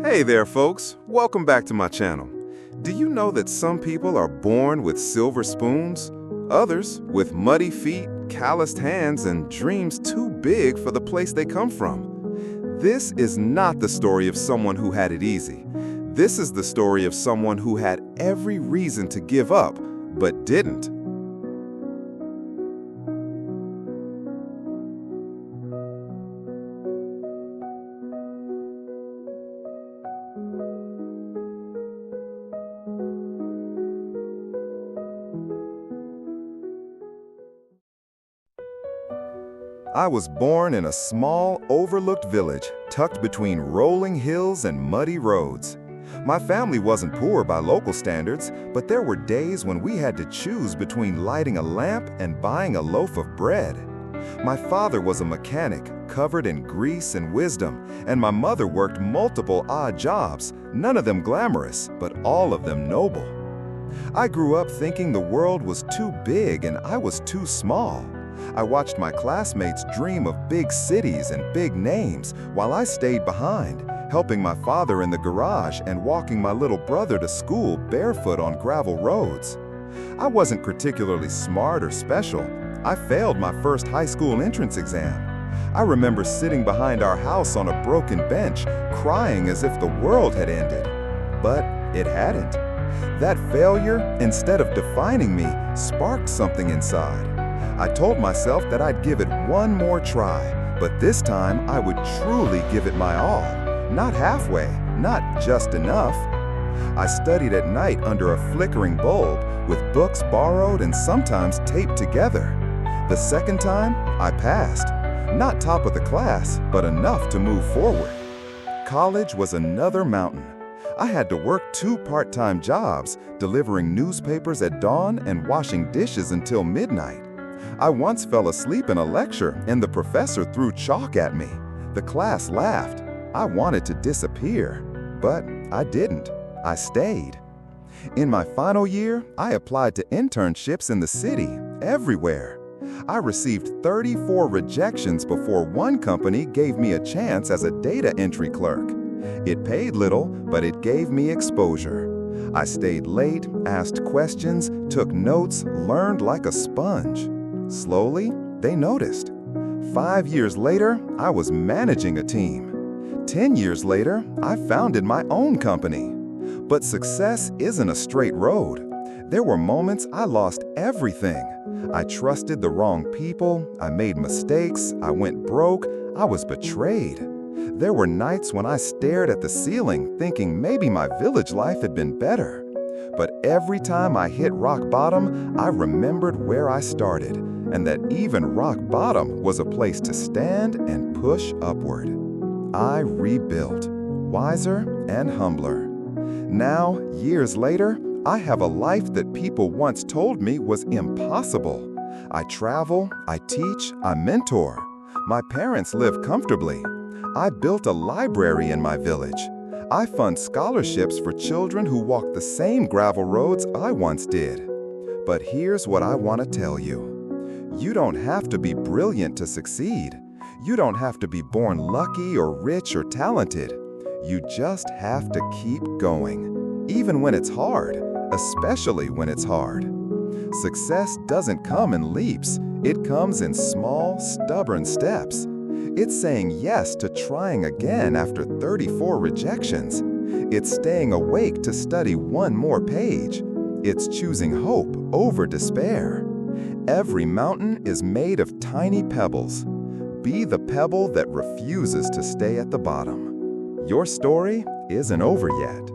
Hey there, folks. Welcome back to my channel. Do you know that some people are born with silver spoons? Others with muddy feet, calloused hands, and dreams too big for the place they come from. This is not the story of someone who had it easy. This is the story of someone who had every reason to give up, but didn't. I was born in a small, overlooked village tucked between rolling hills and muddy roads. My family wasn't poor by local standards, but there were days when we had to choose between lighting a lamp and buying a loaf of bread. My father was a mechanic, covered in grease and wisdom, and my mother worked multiple odd jobs, none of them glamorous, but all of them noble. I grew up thinking the world was too big and I was too small. I watched my classmates dream of big cities and big names while I stayed behind, helping my father in the garage and walking my little brother to school barefoot on gravel roads. I wasn't particularly smart or special. I failed my first high school entrance exam. I remember sitting behind our house on a broken bench, crying as if the world had ended. But it hadn't. That failure, instead of defining me, sparked something inside. I told myself that I'd give it one more try, but this time I would truly give it my all. Not halfway, not just enough. I studied at night under a flickering bulb, with books borrowed and sometimes taped together. The second time, I passed. Not top of the class, but enough to move forward. College was another mountain. I had to work 2 part-time jobs, delivering newspapers at dawn and washing dishes until midnight. I once fell asleep in a lecture and the professor threw chalk at me. The class laughed. I wanted to disappear, but I didn't. I stayed. In my final year, I applied to internships in the city, everywhere. I received 34 rejections before one company gave me a chance as a data entry clerk. It paid little, but it gave me exposure. I stayed late, asked questions, took notes, learned like a sponge. Slowly, they noticed. 5 years later, I was managing a team. 10 years later, I founded my own company. But success isn't a straight road. There were moments I lost everything. I trusted the wrong people, I made mistakes, I went broke, I was betrayed. There were nights when I stared at the ceiling thinking maybe my village life had been better. But every time I hit rock bottom, I remembered where I started, and that even rock bottom was a place to stand and push upward. I rebuilt, wiser and humbler. Now, years later, I have a life that people once told me was impossible. I travel, I teach, I mentor. My parents live comfortably. I built a library in my village. I fund scholarships for children who walk the same gravel roads I once did. But here's what I want to tell you. You don't have to be brilliant to succeed. You don't have to be born lucky or rich or talented. You just have to keep going, even when it's hard, especially when it's hard. Success doesn't come in leaps. It comes in small, stubborn steps. It's saying yes to trying again after 34 rejections. It's staying awake to study one more page. It's choosing hope over despair. Every mountain is made of tiny pebbles. Be the pebble that refuses to stay at the bottom. Your story isn't over yet.